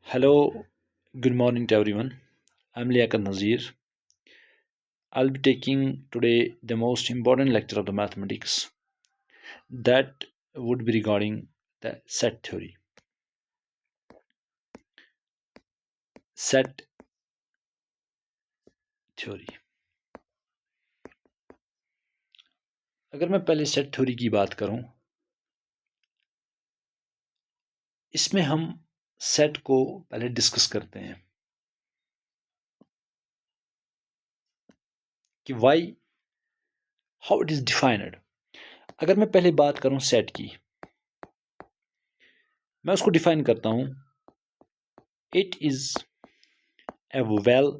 Hello, good morning to everyone. I'm Liaquat Nazir. I'll be taking today the most important lecture of the mathematics that would be regarding the set theory. Set theory. अगर मैं पहले set theory की बात करूं, इसमें हम set को पहले डिस्कस करते हैं कि why how it is defined. अगर मैं पहले बात करूं सेट की, मैं उसको डिफाइन करता हूं। It is a well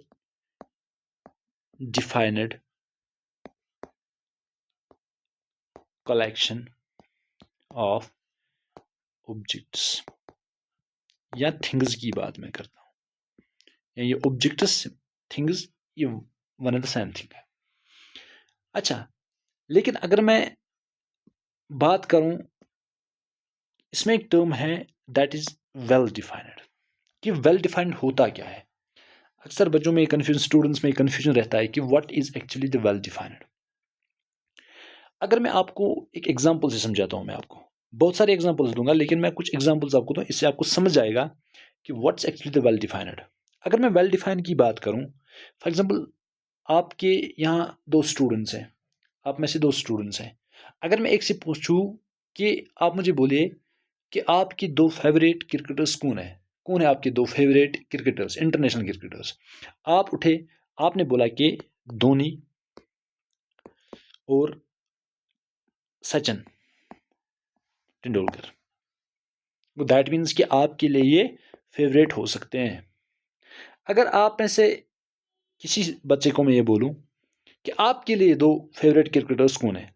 defined collection of objects या थिंग्स की बात मैं करता हूं, या ये ऑब्जेक्ट्स थिंग्स ये one and the same thing है। अच्छा, लेकिन अगर मैं बात करूं, इसमें एक टर्म है दैट इज वेल डिफाइंड। कि वेल डिफाइंड होता क्या है? अक्सर बच्चों में कन्फ्यूजन, स्टूडेंट्स में कन्फ्यूजन रहता है कि what is actually the well defined. अगर मैं आपको एक एग्जांपल से समझाता हूं, मैं आपको बहुत सारे एग्जांपल्स दूंगा, लेकिन मैं कुछ एग्जांपल्स आपको दूं, इससे आपको समझ जाएगा कि what's actually the well defined. अगर मैं वेल डिफाइंड की बात करूं, फॉर एग्जांपल आपके यहाँ दो स्टूडेंट्स हैं, आप में से दो स्टूडेंट्स हैं। अगर मैं एक से पूछूं कि आप मुझे बोलिए कि आपकी दो फेवरेट क्रिकेटर्स कौन है आपके दो फेवरेट क्रिकेटर्स, इंटरनेशनल क्रिकेटर्स। आप उठे, आपने बोला कि धोनी और सचिन तेंदुलकर। दैट मीन्स कि आपके लिए ये फेवरेट हो सकते हैं। अगर आप में से किसी बच्चे को मैं ये बोलूं कि आपके लिए दो फेवरेट क्रिकेटर्स कौन है,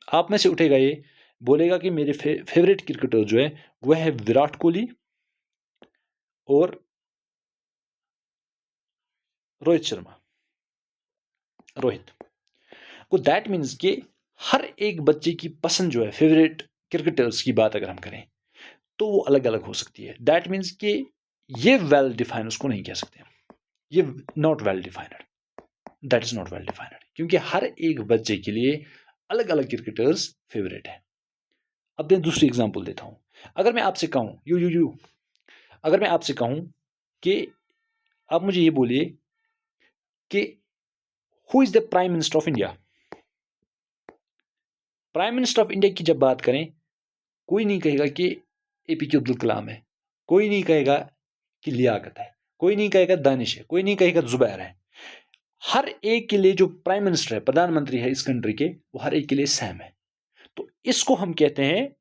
आप में से उठेगा ये, बोलेगा कि मेरे फेवरेट क्रिकेटर जो है वह है विराट कोहली और रोहित शर्मा, रोहित को। दैट मीन्स कि हर एक बच्चे की पसंद जो है, फेवरेट क्रिकेटर्स की बात अगर हम करें तो वो अलग अलग हो सकती है। दैट मीन्स कि ये वेल डिफाइंड उसको नहीं कह सकते, ये not well defined, that is not well defined, क्योंकि हर एक बच्चे के लिए अलग अलग क्रिकेटर्स फेवरेट है। अब मैं दूसरी एग्जांपल देता हूं। अगर मैं आपसे कहूं यू अगर मैं आपसे कहूं कि आप मुझे ये बोलिए कि who is the prime minister of India. Prime minister of India की जब बात करें, कोई नहीं कहेगा कि एपीजे अब्दुल कलाम है, कोई नहीं कहेगा कि लियाकत है, कोई नहीं कहेगा दानिश है, कोई नहीं कहेगा जुबैर है। हर एक के लिए जो प्राइम मिनिस्टर है, प्रधानमंत्री है इस कंट्री के, वो हर एक के लिए सेम है। तो इसको हम कहते हैं,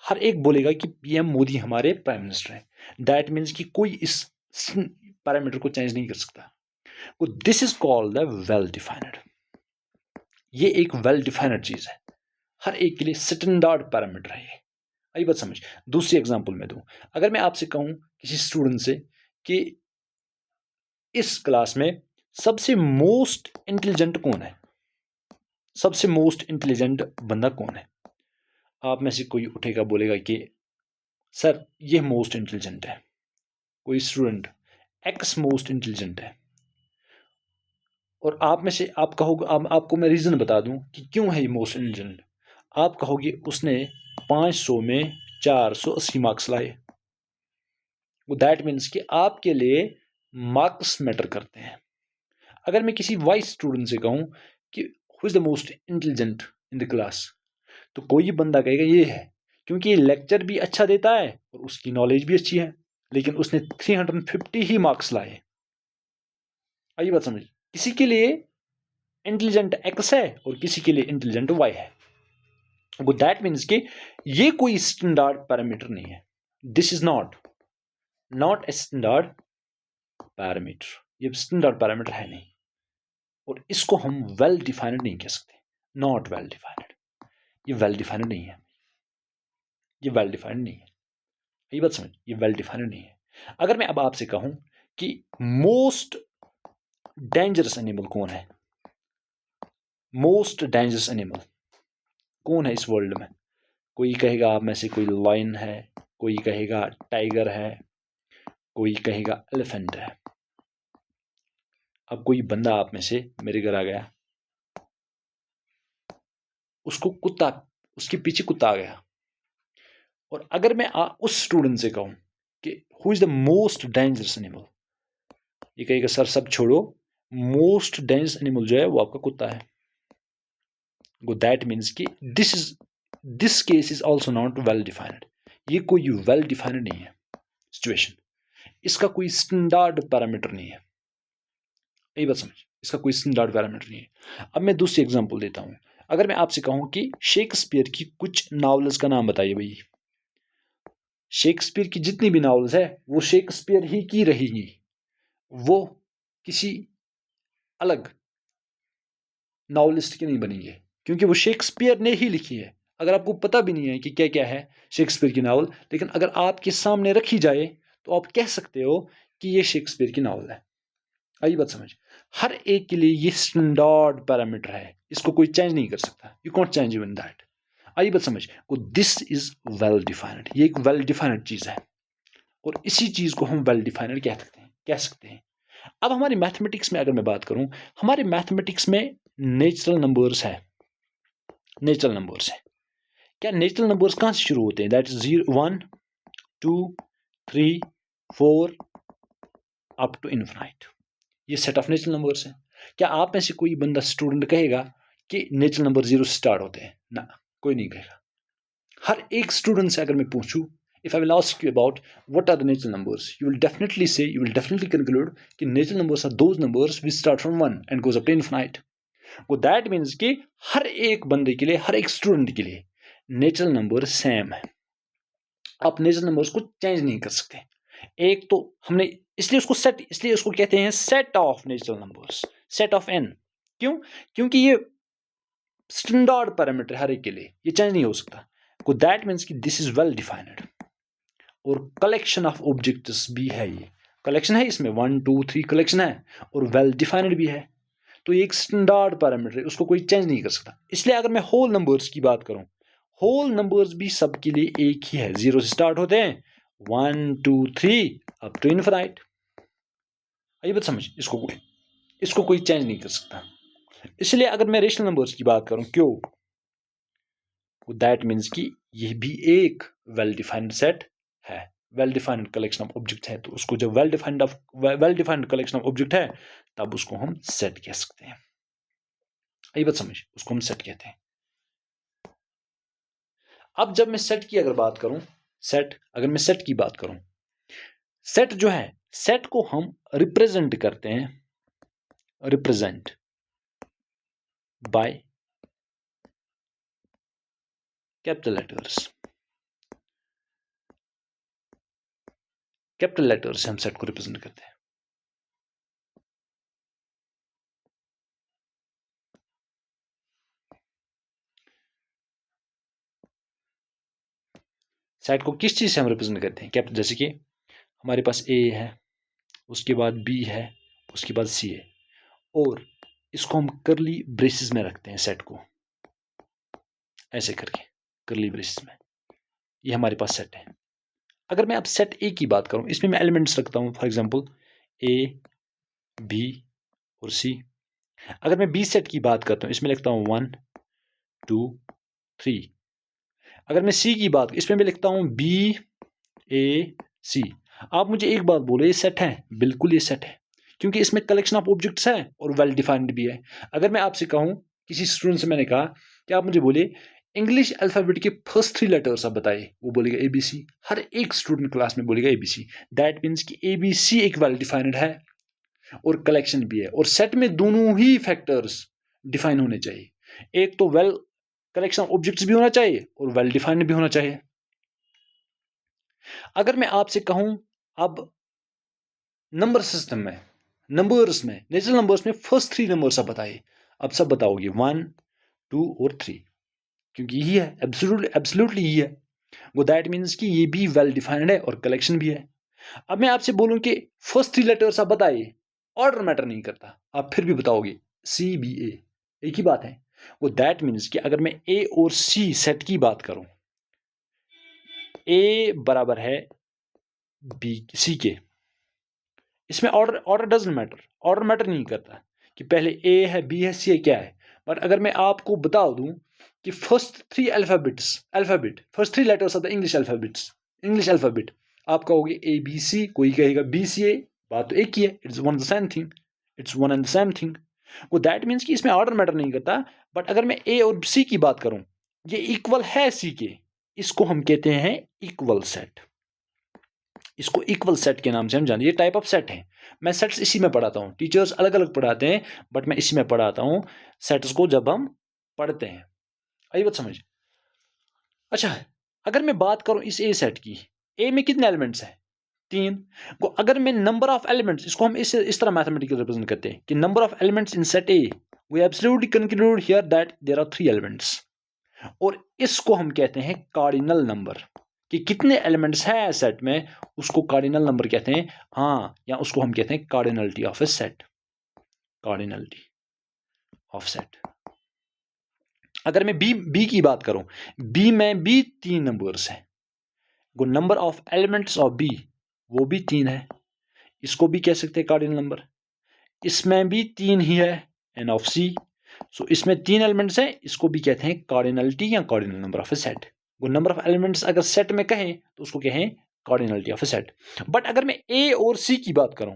हर एक बोलेगा कि पीएम मोदी हमारे प्राइम मिनिस्टर है। दैट मीन्स कि कोई इस पैरामीटर को चेंज नहीं कर सकता। तो this is called the well defined. ये एक वेल डिफाइंड चीज है, हर एक के लिए स्टैंडर्ड पैरामीटर है ये। आई बात समझ? दूसरी एग्जांपल मैं दूं। अगर मैं आपसे कहूं किसी स्टूडेंट से कि इस क्लास में सबसे मोस्ट इंटेलिजेंट कौन है, सबसे मोस्ट इंटेलिजेंट बंदा कौन है, आप में से कोई उठेगा, बोलेगा कि सर ये मोस्ट इंटेलिजेंट है। कोई स्टूडेंट एक्स मोस्ट इंटेलिजेंट है, और आप में से आप कहोगे, आपको मैं रीजन बता दूं कि क्यों है ये मोस्ट इंटेलिजेंट। आप कहोगे उसने 500 में 480 मार्क्स लाए। दैट मीन्स कि आपके लिए मार्क्स मैटर करते हैं। अगर मैं किसी वाइस स्टूडेंट से कहूं कि who is the most intelligent in the class, तो कोई बंदा कहेगा ये है, क्योंकि ये लेक्चर भी अच्छा देता है और उसकी नॉलेज भी अच्छी है, लेकिन उसने 350 ही मार्क्स लाए। आइए बात समझ? किसी के लिए इंटेलिजेंट एक्स है और किसी के लिए इंटेलिजेंट वाई है। वो दैट मीन्स कि ये कोई स्टैंडर्ड पैरामीटर नहीं है। This is not a standard parameter, ये स्टैंडर्ड पैरामीटर है नहीं, और इसको हम वेल डिफाइंड नहीं कह सकते। नॉट वेल डिफाइंड, ये वेल डिफाइंड नहीं है, ये वेल डिफाइंड नहीं है। ये बात समझ, ये वेल डिफाइंड नहीं है। अगर मैं अब आपसे कहूं कि मोस्ट डेंजरस एनिमल कौन है, मोस्ट डेंजरस एनिमल कौन है इस वर्ल्ड में, कोई कहेगा आप में से कोई लायन है, कोई कहेगा टाइगर है, कोई कहेगा एलिफेंट है। अब कोई बंदा आप में से मेरे घर आ गया, उसको कुत्ता, उसके पीछे कुत्ता आ गया, और अगर मैं उस स्टूडेंट से कहूं कि who is the most dangerous animal, ये कहेगा सर सब छोड़ो, मोस्ट डेंजरस एनिमल जो है वो आपका कुत्ता है। वो दैट मीन्स कि this case is also not well defined. ये कोई वेल डिफाइंड नहीं है सिचुएशन, इसका कोई स्टैंडर्ड पैरामीटर नहीं है। यही बात समझ, इसका कोई स्टैंडर्ड पैरामीटर नहीं है। अब मैं दूसरी एग्जांपल देता हूं। अगर मैं आपसे कहूं कि शेक्सपियर की कुछ नॉवेल्स का नाम बताइए भाई, शेक्सपियर की जितनी भी नॉवेल्स है वो शेक्सपियर ही की रहेगी, वो किसी अलग नॉवलिस्ट की नहीं बनेंगे, क्योंकि वो शेक्सपियर ने ही लिखी है। अगर आपको पता भी नहीं है कि क्या क्या है शेक्सपियर की नावल, लेकिन अगर आपके सामने रखी जाए तो आप कह सकते हो कि ये शेक्सपियर की नावल है। आई बात समझ, हर एक के लिए ये स्टैंडर्ड पैरामीटर है, इसको कोई चेंज नहीं कर सकता, you can't change even that. आई बात समझ को, दिस इज वेल डिफाइंड, ये एक वेल डिफाइंड चीज है, और इसी चीज को हम वेल डिफाइंड कह सकते हैं। अब हमारी मैथमेटिक्स में अगर मैं बात करूं, हमारे मैथमेटिक्स में नेचुरल नंबर्स है, नेचुरल नंबर्स है। क्या नेचुरल नंबर्स कहां से शुरू होते हैं? That is 1 2 3 4 up to infinite, ये सेट ऑफ नेचुरल नंबर्स है। क्या आप में से कोई बंदा स्टूडेंट कहेगा कि नेचुरल नंबर 0 से स्टार्ट होते हैं? ना, कोई नहीं कहेगा। हर एक स्टूडेंट से अगर मैं पूछूं, if I will ask you about what are the natural numbers, you will definitely conclude कि natural numbers are those numbers which start from 1 and goes up to infinite. वो that means कि हर एक बंदे के लिए, हर एक स्टूडेंट के लिए नेचुरल नंबर सेम है। आप नेचुरल नंबर्स को चेंज नहीं कर सकते। एक तो हमने इसलिए उसको कहते हैं set of natural numbers, set of n। क्यों? क्योंकि ये स्टैंडर्ड पैरामीटर हर एक के लिए, ये चेंज नहीं हो सकता। को दैट मीन्स कि दिस इज वेल डिफाइंड। और कलेक्शन ऑफ ऑब्जेक्ट्स भी है, ये कलेक्शन है, इसमें 1 2 3 कलेक्शन है, और वेल डिफाइंड भी है। तो ये एक स्टैंडर्ड पैरामीटर है, उसको कोई चेंज नहीं कर सकता। इसलिए अगर मैं होल नंबर्स की बात करूं, होल नंबर्स भी सबके लिए एक ही है, 0 से स्टार्ट होते हैं, 1 2 3 अप टू इनफिनाइट। ये बात समझ, इसको कोई चेंज नहीं कर सकता। इसलिए अगर मैं रेशनल नंबर्स की बात करूं, क्यों? दैट मीन्स कि ये भी एक वेल डिफाइंड सेट है, well defined collection of object है। तो उसको जब well defined collection of object है, तब उसको हम सेट कह सकते हैं। ये बात समझ, उसको हम सेट कहते हैं। अब जब मैं सेट की अगर बात करूं, अगर मैं सेट की बात करूं, सेट जो है, सेट को हम रिप्रेजेंट करते हैं, represent by capital letters. Capital letters से हम सेट को रिप्रेजेंट करते हैं। सेट को किस चीज से हम रिप्रेजेंट करते हैं? कैपिटल, जैसे कि हमारे पास ए है, उसके बाद बी है, उसके बाद सी है, और इसको हम करली ब्रेसेस में रखते हैं, सेट को ऐसे करके करली ब्रेसेस में, ये हमारे पास सेट है। अगर मैं अब सेट ए की बात करूं, इसमें मैं एलिमेंट्स रखता हूं, फॉर एग्जांपल ए बी और सी। अगर मैं बी सेट की बात करता हूं, इसमें लिखता हूं 1 2 3। अगर मैं सी की बात, इसमें मैं लिखता हूं बी ए सी। आप मुझे एक बात बोलो, ये सेट है? बिल्कुल ये सेट है, क्योंकि इसमें कलेक्शन ऑफ ऑब्जेक्ट्स है और वेल डिफाइंड भी है। अगर मैं आपसे कहूं, किसी स्टूडेंट से मैंने कहा कि आप मुझे बोले इंग्लिश अल्फाबेट के फर्स्ट 3 लेटर्स आप बताइए, वो बोलेगा ABC। हर एक स्टूडेंट क्लास में बोलेगा ABC। दैट मीन्स कि ABC एक वेल डिफाइंड है और कलेक्शन भी है, और सेट में दोनों ही फैक्टर्स डिफाइन होने चाहिए। एक तो वेल कलेक्शन ऑफ ऑब्जेक्ट्स भी होना चाहिए और वेल डिफाइंड भी होना चाहिए। अगर मैं आपसे कहूं अब नंबर सिस्टम में, नंबर्स में, नेचुरल नंबर्स में फर्स्ट 3 नंबर्स आप बताइए, अब सब बताओगे 1 2 और 3, क्योंकि यही है, एब्सोल्युटली यही है। वो दैट मीन्स कि ये भी वेल डिफाइंड है और कलेक्शन भी है। अब मैं आपसे बोलूं कि फर्स्ट 3 लेटर्स आप बताइए, ऑर्डर मैटर नहीं करता, आप फिर भी बताओगे CBA, एक ही बात है। वो दैट मीन्स कि अगर मैं A और C सेट की बात करूं, A बराबर है B C के, इसमें order doesn't matter, order matter नहीं करता कि पहले ए है, बी है, सी है, क्या है। बट अगर मैं आपको बता दूं कि first three first three letters of the English alphabet, आप कहोगे ए बी सी, कोई कहेगा बी सी ए, बात तो एक ही है, it's one and the same thing. वो दैट मीन्स कि इसमें ऑर्डर मैटर नहीं करता। बट अगर मैं ए और सी की बात करूं, ये इक्वल है सी के, इसको हम कहते हैं इक्वल सेट। इसको इक्वल सेट के नाम से हम जानते हैं। ये टाइप ऑफ सेट है। मैं सेट्स इसी में पढ़ाता हूँ, टीचर्स अलग अलग पढ़ाते हैं, बट मैं इसी में पढ़ाता हूँ सेट्स को जब हम पढ़ते हैं। आई बात समझ? अच्छा, अगर मैं बात करूं इस ए सेट की, ए में कितने एलिमेंट्स हैं? 3 को अगर मैं नंबर ऑफ एलिमेंट्स, इसको हम इस तरह मैथमेटिकल रिप्रेजेंट करते हैं कि number of elements in set A, we absolutely conclude here that there are 3 elements. और इसको हम कहते हैं कार्डिनल नंबर, कि कितने एलिमेंट्स हैं सेट में, उसको कार्डिनल नंबर कहते हैं। हाँ, या उसको हम कहते हैं cardinality of A set, cardinality of set. अगर मैं बी की बात करूं, बी में भी 3 नंबर्स हैं, वो number of elements of B वो भी 3 है, इसको भी कह सकते हैं कार्डिनल नंबर। इसमें भी 3 ही है, एन ऑफ सी। सो इसमें 3 एलिमेंट्स हैं, इसको भी कहते हैं कार्डिनलिटी या cardinal number of A set. वो नंबर ऑफ एलिमेंट्स अगर सेट में कहें तो उसको कहें cardinality of A set. But अगर मैं ए और सी की बात करूं,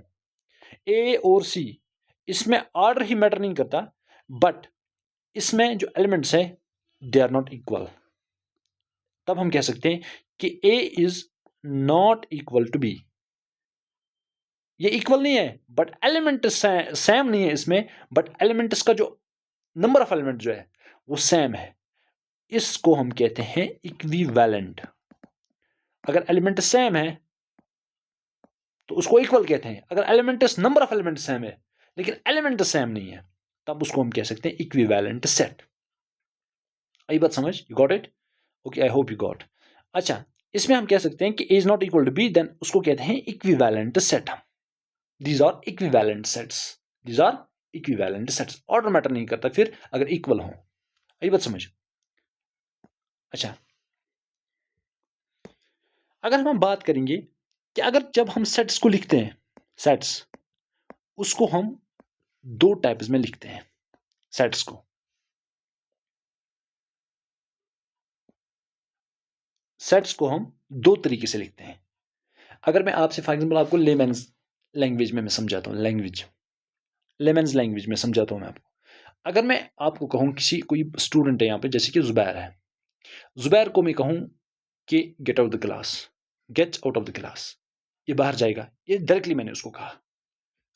ए और सी, इसमें ऑर्डर ही मैटर नहीं करता, बट इसमें जो एलिमेंट्स है दे आर नॉट इक्वल। तब हम कह सकते हैं कि A is not equal to B. ये इक्वल नहीं है, बट एलिमेंट सेम नहीं है इसमें, बट एलिमेंट्स का जो नंबर ऑफ एलिमेंट जो है वो सेम है। इसको हम कहते हैं इक्विवेलेंट। अगर एलिमेंट सेम है तो उसको इक्वल कहते हैं। अगर elements number of element same है लेकिन एलिमेंट सेम नहीं है, तब उसको हम कह सकते हैं इक्विवेलेंट सेट। आई बात समझ? You got it? Okay, I hope you got. अच्छा, इसमें हम कह सकते हैं कि A is not equal to B, then उसको कहते हैं equivalent set. These are equivalent sets, these are equivalent sets. Order matter नहीं करता फिर अगर इक्वल हो। आई बात समझ? अच्छा, अगर हम बात करेंगे कि अगर जब हम सेट्स को लिखते हैं, सेट्स, उसको हम 2 टाइप्स में लिखते हैं। सेट्स को हम 2 तरीके से लिखते हैं। अगर मैं आपसे फॉर एग्जांपल आपको लेमन्स लैंग्वेज में मैं समझाता हूँ, लेमन्स लैंग्वेज में समझाता हूँ मैं आपको। अगर मैं आपको कहूँ कोई स्टूडेंट है यहाँ पे, जैसे कि जुबैर है, जुबैर को मैं कहूँ कि get out of the class, ये बाहर जाएगा, ये डायरेक्टली मैंने उसको कहा।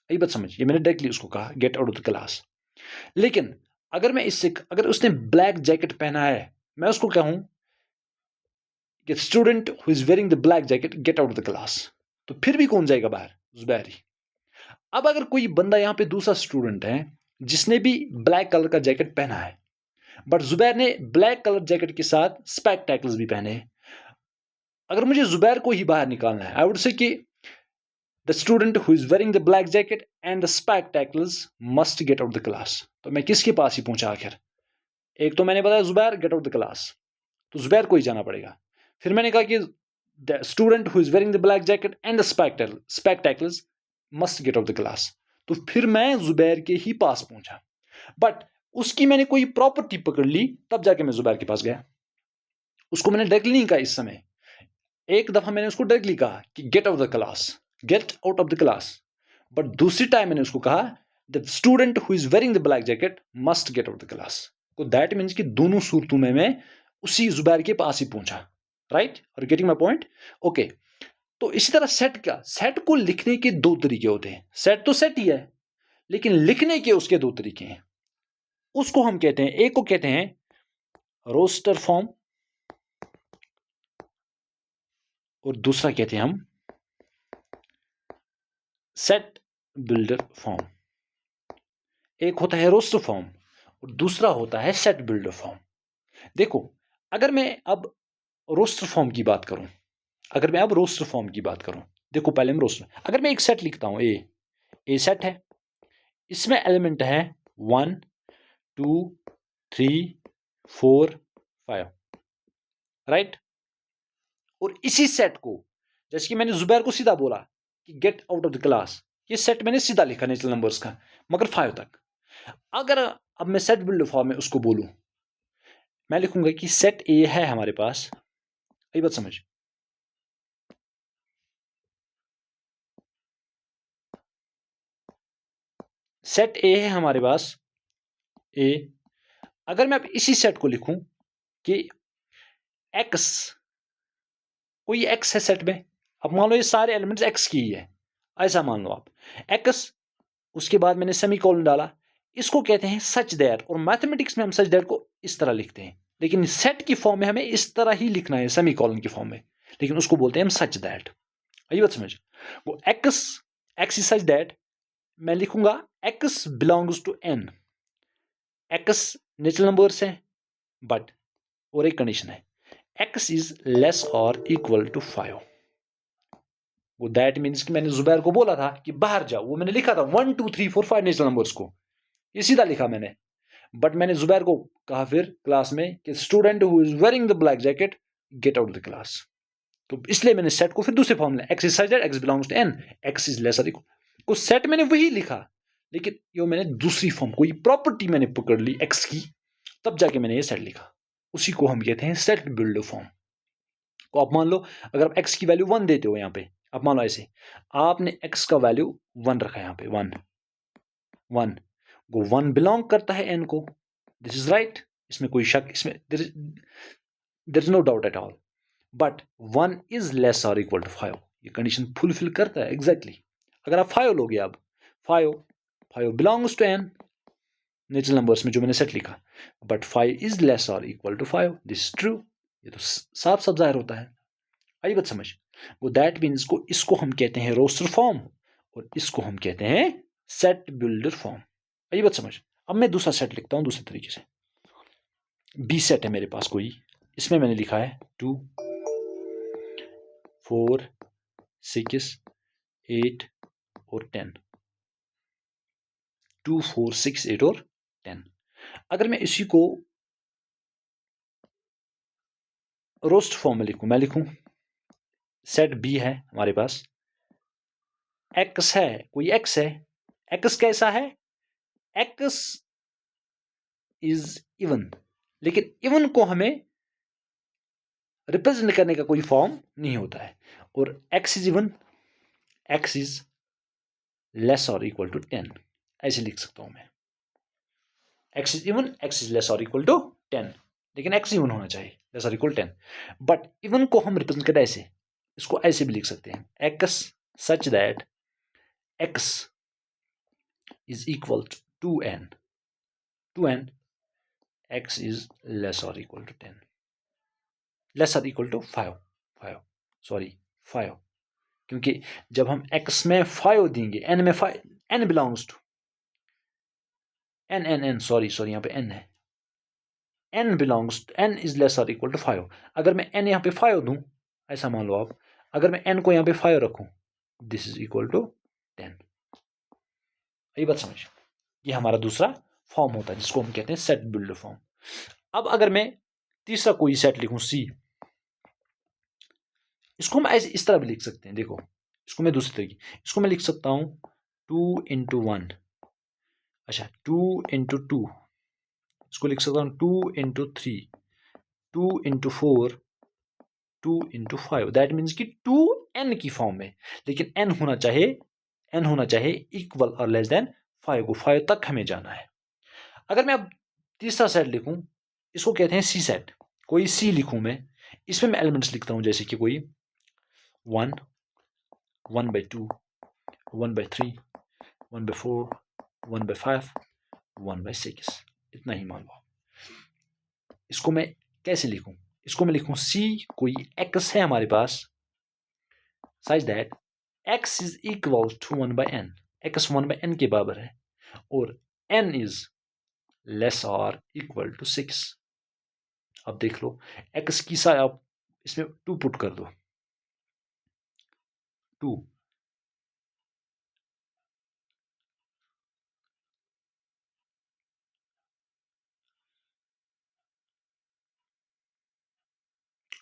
यही बात समझ, ये मैंने डायरेक्टली उसको कहा get out of the class. लेकिन अगर उसने ब्लैक जैकेट पहना है, मैं उसको कहूं कि student who is wearing the black jacket get out of the class, तो फिर भी कौन जाएगा बाहर? जुबैर ही। अब अगर कोई बंदा यहाँ पे दूसरा स्टूडेंट है जिसने भी ब्लैक कलर का जैकेट पहना है, बट जुबैर ने ब्लैक कलर जैकेट के साथ स्पेक्टैकल्स भी पहने हैं, अगर मुझे जुबैर को ही बाहर निकालना है, आई वुड से कि the student who is wearing the black jacket and the spectacles must get out the class. तो मैं किसके पास ही पहुंचा आखिर? एक तो मैंने बताया Zubair gate out the class, तो जुबैर को ही जाना पड़ेगा। फिर मैंने कहा कि the student who is wearing the black jacket and the spectacles must get out the class, तो फिर मैं जुबैर के ही पास पहुंचा। बट उसकी मैंने कोई प्रॉपर्टी पकड़ ली, तब जाके मैं जुबैर के पास गया। उसको मैंने डायरेक्टली नहीं कहा इस समय। एक दफा मैंने उसको डायरेक्टली कहा कि get out of the class, but दूसरी टाइम मैंने उसको कहा the student who is wearing the black jacket must get out the class. तो दैट मीन्स कि दोनों सूरतों में मैं उसी जुबैर के पास ही पहुंचा। राइट? और गेटिंग माई पॉइंट? ओके, तो इसी तरह सेट को लिखने के 2 तरीके होते हैं। सेट तो सेट ही है, लेकिन लिखने के उसके 2 तरीके हैं। उसको हम कहते हैं, एक को कहते हैं रोस्टर फॉर्म और दूसरा कहते हैं हम सेट बिल्डर फॉर्म। एक होता है रोस्टर फॉर्म और दूसरा होता है सेट बिल्डर फॉर्म। देखो, अगर मैं अब रोस्टर फॉर्म की बात करूं, देखो पहले हम रोस्टर, अगर मैं एक सेट लिखता हूं, ए सेट है, इसमें एलिमेंट है 1 2 3 4 5, राइट? और इसी सेट को, जैसे कि मैंने जुबैर को सीधा बोला कि get out of the class, ये सेट मैंने सीधा लिखा नेचुरल नंबर्स का, मगर 5 तक। अगर अब मैं सेट बिल्डर फॉर्म में उसको बोलूं, मैं लिखूंगा कि सेट ए है हमारे पास, ये बात समझ, सेट ए है हमारे पास ए। अगर मैं अब इसी सेट को लिखूं कि एक्स, कोई एक्स है सेट में, अब मान लो ये सारे एलिमेंट्स एक्स की ही है, ऐसा मान लो आप एक्स, उसके बाद मैंने सेमीकोलन डाला, इसको कहते हैं सच दैट, और मैथमेटिक्स में हम सच दैट को इस तरह लिखते हैं, लेकिन सेट की फॉर्म में हमें इस तरह ही लिखना है सेमीकोलन की फॉर्म में, लेकिन उसको बोलते हैं हम सच दैट। आइए बात समझ, वो X, X is such that, मैं लिखूंगा X belongs to N, X natural numbers है बट, और एक कंडीशन है एक्स इज लेस और इक्वल टू 5। वो दैट मीन्स कि मैंने जुबैर को बोला था कि बाहर जाओ, वो मैंने लिखा था 1 2 3 4 5 नेचुरल नंबर्स को, ये सीधा लिखा मैंने, बट मैंने जुबैर को कहा फिर क्लास में कि student who is wearing the black jacket get out the class, तो इसलिए मैंने सेट को फिर दूसरे फॉर्म में X is such that X belongs to N, x is less और इक्वल, को सेट मैंने वही लिखा, लेकिन ये मैंने दूसरी फॉर्म, कोई प्रॉपर्टी मैंने पकड़ ली एक्स की, तब जाके मैंने ये सेट लिखा, उसी को हम कहते हैं सेट बिल्डर फॉर्म। तो आप मान लो अगर आप x की वैल्यू 1 देते हो यहाँ पे, आप मान लो ऐसे आपने x का वैल्यू 1 रखा है यहाँ पे, 1 1, वो 1 बिलोंग करता है n को, दिस इज राइट, इसमें कोई शक, इसमें there is no doubt at all, but 1 is less और इक्वल टू 5, ये कंडीशन फुलफिल करता है एग्जैक्टली। अगर आप 5 लोगे, अब 5 5 belongs to n natural numbers में जो मैंने सेट लिखा, बट 5 इज लेस और equal to 5, this is true, ये तो साफ साफ जाहिर होता है। आई बात समझ, वो दैट मीन्स को इसको हम कहते हैं रोस्टर फॉर्म, और इसको हम कहते हैं सेट बिल्डर फॉर्म। आई बात समझ, अब मैं दूसरा सेट लिखता हूं दूसरे तरीके से, बी सेट है मेरे पास कोई, इसमें मैंने लिखा है 2 4 6 8 और 10, 2 4 6 8 और 10। अगर मैं इसी को रोस्ट फॉर्म में लिखूं, मैं लिखूं सेट बी है हमारे पास, एक्स है, कोई एक्स है, एक्स कैसा है, एक्स इज इवन, लेकिन इवन को हमें रिप्रेजेंट करने का कोई फॉर्म नहीं होता है, और x is even, x is less और इक्वल टू 10, ऐसे लिख सकता हूं मैं, x is even, x is less और इक्वल टू 10, लेकिन एक्स इवन होना चाहिए, लेस और इक्वल 10, बट इवन को हम रिप्रेजेंट करते हैं ऐसे, इसको ऐसे भी लिख सकते हैं x such that x is equal to n, to N x is less और इक्वल टू 10, लेस और इक्वल टू 5 5, क्योंकि जब हम x में 5 देंगे, n में 5, n belongs to n sorry यहाँ पे n है, n belongs to n is less और इक्वल टू 5, अगर मैं n यहाँ पे 5 दूं, ऐसा मान लो आप, अगर मैं n को यहाँ पे 5 रखूं, दिस इज इक्वल टू 10, ये बात समझ, ये हमारा दूसरा फॉर्म होता है जिसको हम कहते हैं सेट बिल्डर फॉर्म। अब अगर मैं तीसरा कोई सेट लिखूं c, इसको हम ऐसे इस तरह भी लिख सकते हैं, देखो इसको मैं दूसरी तरीके, इसको मैं लिख सकता हूं 2 इंटू 1, अच्छा 2 इंटू 2, इसको लिख सकता हूं 2 into 3, 2 into 4, 2 into 5, that means कि 2n की फॉर्म में, लेकिन n होना चाहिए इक्वल और लेस देन 5 को, 5 तक हमें जाना है। अगर मैं अब तीसरा सेट लिखूं, इसको कहते हैं सी सेट, कोई सी लिखूं मैं, इसमें मैं एलिमेंट्स लिखता हूं जैसे कि कोई 1 1/2 1/3 1/4 1/5 1/6, इतना ही मान लो। इसको मैं कैसे लिखूं, इसको मैं लिखूं c, कोई x है हमारे पास such that x is equal to 1/n, x 1/n के बराबर है, और n is less or equal to 6। अब देख लो x की साइड आप इसमें 2 पुट कर दो, 2,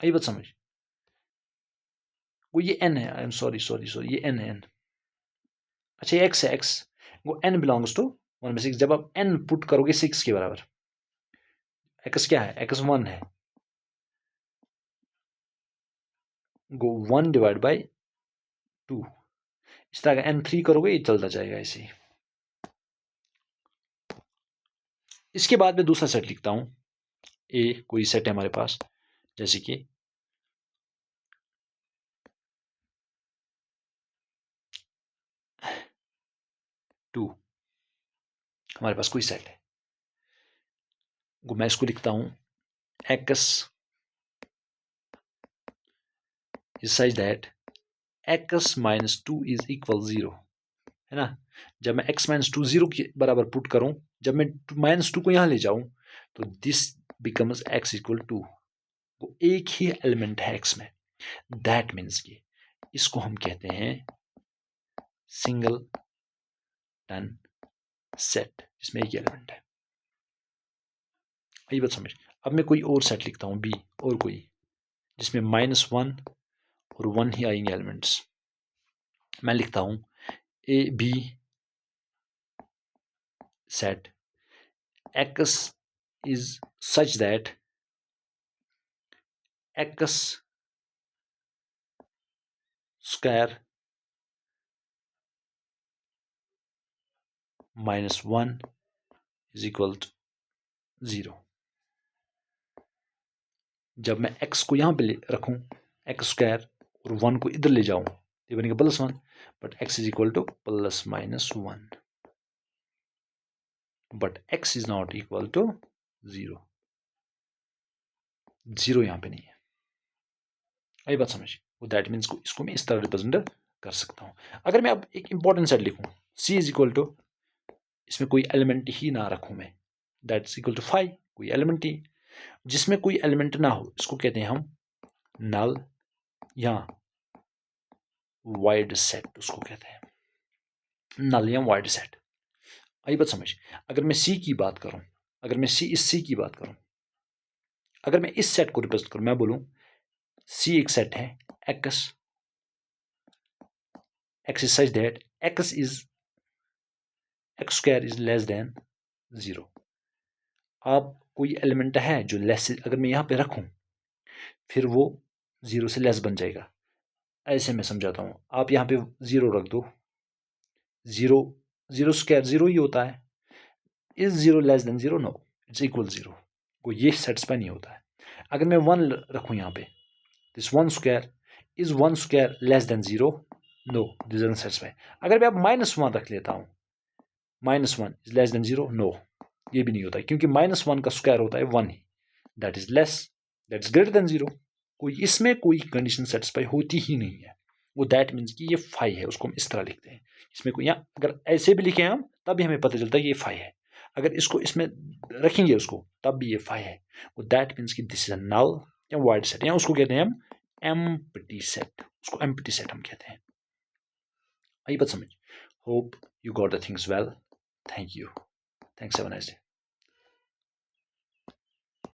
ये बात समझ, वो ये n है, आई एम सॉरी ये n है, n अच्छा ये x है, x वो n बिलोंग्स टू 1/6। जब आप n पुट करोगे 6 के बराबर, x क्या है, x 1 है, गो 1 डिवाइड बाई 2। इस तरह का n 3 करोगे ये चलता जाएगा ऐसे ही। इसके बाद मैं दूसरा सेट लिखता हूं, ए कोई सेट है हमारे पास, जैसे कि 2 हमारे पास कोई सेट है, मैं इसको लिखता हूं x is such that x minus 2 is equal 0, है ना। जब मैं x minus 2 0 के बराबर पुट करूं, जब मैं -2 को यहां ले जाऊं, तो दिस बिकम्स x इक्वल 2। वो एक ही एलिमेंट है x में, दैट मीन्स कि इसको हम कहते हैं सिंगल टन सेट, जिसमें एक एलिमेंट है। ये बात समझ। अब मैं कोई और सेट लिखता हूं b, और कोई जिसमें -1 और 1 ही आएंगे एलिमेंट्स। मैं लिखता हूं A B set x is such that x square minus 1 is equal to 0। जब मैं x को यहां पे रखूं, x स्क्वायर, और 1 को इधर ले जाऊं, ये बनेगा +1, but x is equal to +-1, but x is not equal to 0। 0 यहां पे नहीं है, आई बात समझ। वो दैट मीन्स को इसको मैं इस तरह रिप्रेजेंट कर सकता हूं। अगर मैं अब एक इंपॉर्टेंट सेट लिखूं, c इज इक्वल टू, इसमें कोई एलिमेंट ही ना रखूं मैं, दैट्स इक्वल टू 5, कोई एलिमेंट ही, जिसमें कोई एलिमेंट ना हो, इसको कहते हैं हम नल या वाइड सेट, उसको कहते हैं नल या वाइड सेट। आई बात समझ। अगर मैं सी की बात करूं, अगर मैं सी की बात करूं, अगर मैं इस सेट को रिप्रेजेंट करूं, मैं बोलूं सी एक सेट है x is such that x square is less than 0। आप कोई एलिमेंट है जो लेस, अगर मैं यहां पे रखूं, फिर वो 0 से लेस बन जाएगा। ऐसे मैं समझाता हूं, आप यहां पे 0 रख दो, 0 स्क्वायर 0 ही होता है। Is 0 less than 0? No, it's equal 0। को ये सेटिस्फाई नहीं होता है। अगर मैं 1 रखूं यहां पे, this 1 square, is 1 square less than 0? No, this doesn't satisfy. अगर मैं अब -1 रख लेता हूं, -1 इज लेस देन 0? नो, ये भी नहीं होता है, क्योंकि -1 का स्क्वायर होता है 1 ही, that is less, that is greater than 0। कोई इसमें कोई कंडीशन सेटिस्फाई होती ही नहीं है। वो दैट मीन्स कि ये 5 है, उसको हम इस तरह लिखते हैं। इसमें कोई, यहाँ अगर ऐसे भी लिखे हम तब भी हमें पता चलता है कि ये 5 है। अगर इसको इसमें रखेंगे उसको, तब भी ये 5 है। वो दैट मीन्स कि दिस इज अ नल या वाइड सेट, या उसको कहते हैं हम एम्प्टी सेट, उसको एम्प्टी सेट हम कहते हैं। आई बात समझ। Hope you got the things well. Thank you, thanks, have a nice day.